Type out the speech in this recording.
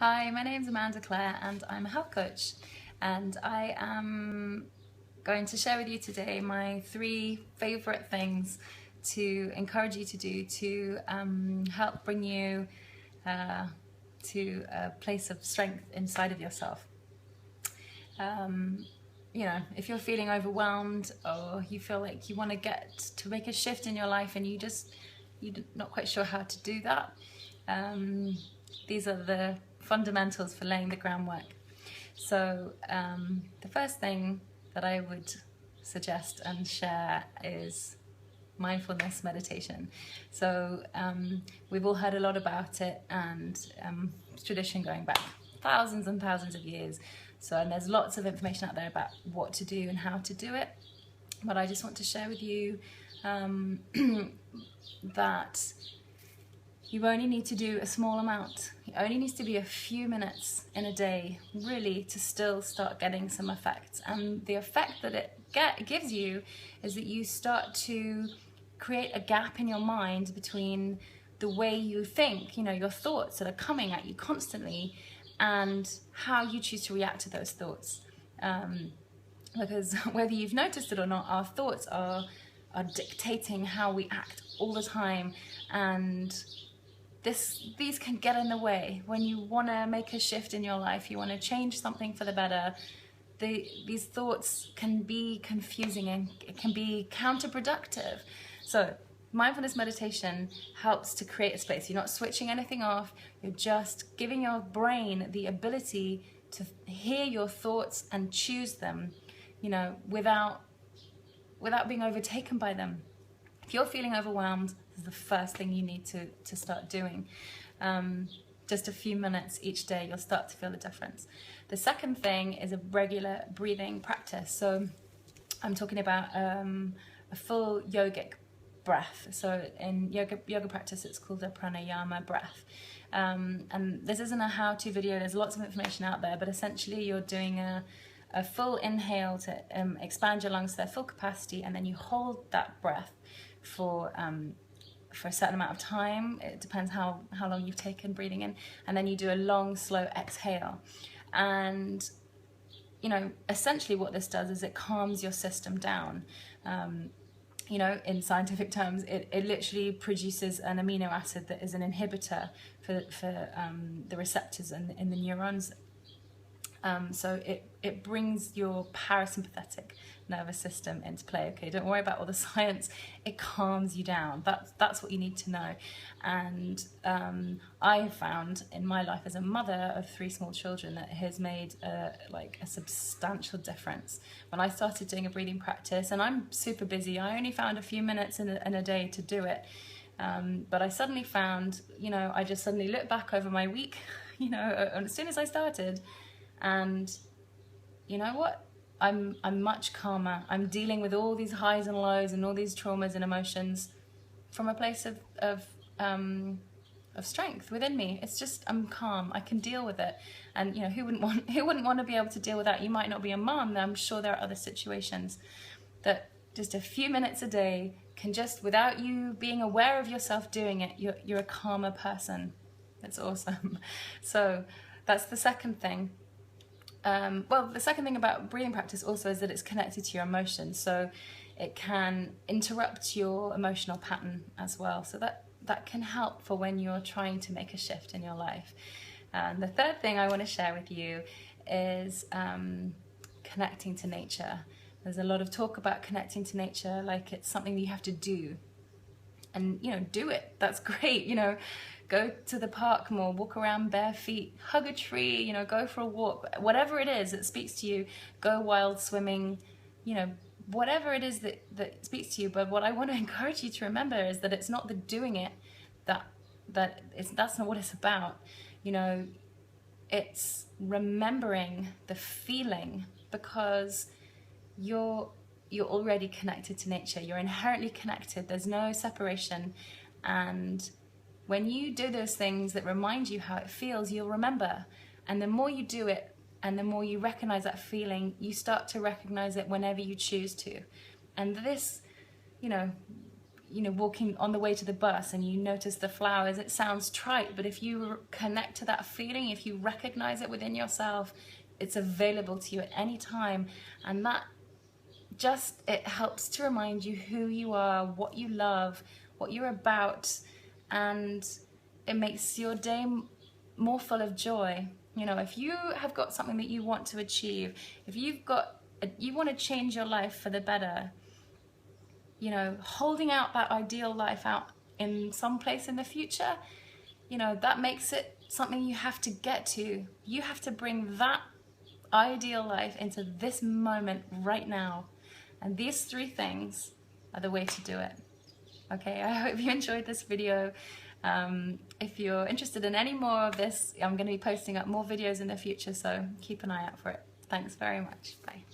Hi, my name's Amanda Clare and I'm a health coach, and I am going to share with you today my 3 favorite things to encourage you to do to help bring you to a place of strength inside of yourself. If you're feeling overwhelmed or you feel like you want to get to make a shift in your life and you're not quite sure how to do that, these are the fundamentals for laying the groundwork. So the first thing that I would suggest and share is mindfulness meditation. So we've all heard a lot about it, and tradition going back thousands and thousands of years. And there's lots of information out there about what to do and how to do it. But I just want to share with you that you only need to do a small amount. It only needs to be a few minutes in a day, really, to still start getting some effects. And the effect that it gives you is that you start to create a gap in your mind between the way you think, your thoughts that are coming at you constantly, and how you choose to react to those thoughts. Because whether you've noticed it or not, our thoughts are dictating how we act all the time, and these can get in the way. When you want to make a shift in your life, you want to change something for the better, these thoughts can be confusing and it can be counterproductive. So mindfulness meditation helps to create a space. You're not switching anything off, you're just giving your brain the ability to hear your thoughts and choose them, without being overtaken by them. If you're feeling overwhelmed, this is the first thing you need to start doing. Just a few minutes each day, you'll start to feel a difference. The second thing is a regular breathing practice. So I'm talking about a full yogic breath. So in yoga practice, it's called a pranayama breath. And this isn't a how-to video, there's lots of information out there, but essentially you're doing a full inhale to expand your lungs to their full capacity, and then you hold that breath for a certain amount of time. It depends how long you've taken breathing in, and then you do a long, slow exhale. And essentially what this does is it calms your system down. In scientific terms, it literally produces an amino acid that is an inhibitor for the receptors in the neurons. So it brings your parasympathetic nervous system into play. Okay, don't worry about all the science. It calms you down. That's what you need to know. And I have found in my life as a mother of 3 small children that it has made a substantial difference. When I started doing a breathing practice, and I'm super busy, I only found a few minutes in a day to do it. But I suddenly found, I just suddenly looked back over my week, as soon as I started, and you know what? I'm much calmer. I'm dealing with all these highs and lows and all these traumas and emotions from a place of strength within me. It's just, I'm calm. I can deal with it. And who wouldn't want to be able to deal with that? You might not be a mom. I'm sure there are other situations that just a few minutes a day can just, without you being aware of yourself doing it, you're a calmer person. It's awesome. So that's the second thing. The second thing about breathing practice also is that it's connected to your emotions, so it can interrupt your emotional pattern as well. So that can help for when you're trying to make a shift in your life. And the third thing I want to share with you is connecting to nature. There's a lot of talk about connecting to nature like it's something you have to do. And do it. That's great. Go to the park more, walk around bare feet, hug a tree, go for a walk, whatever it is that speaks to you. Go wild swimming, whatever it is that speaks to you. But what I want to encourage you to remember is that it's not the doing it that's not what it's about. It's remembering the feeling, because you're already connected to nature. You're inherently connected. There's no separation. And when you do those things that remind you how it feels, you'll remember. And the more you do it, and the more you recognize that feeling, you start to recognize it whenever you choose to. And this, you know, walking on the way to the bus and you notice the flowers, it sounds trite, but if you connect to that feeling, if you recognize it within yourself, it's available to you at any time. And that just, it helps to remind you who you are, what you love, what you're about, and it makes your day more full of joy. You know, if you have got something that you want to achieve, if you've got, you want to change your life for the better, you know, holding out that ideal life out in some place in the future, you know, that makes it something you have to get to. You have to bring that ideal life into this moment right now. And these 3 things are the way to do it. Okay, I hope you enjoyed this video. If you're interested in any more of this, I'm going to be posting up more videos in the future, so keep an eye out for it. Thanks very much. Bye.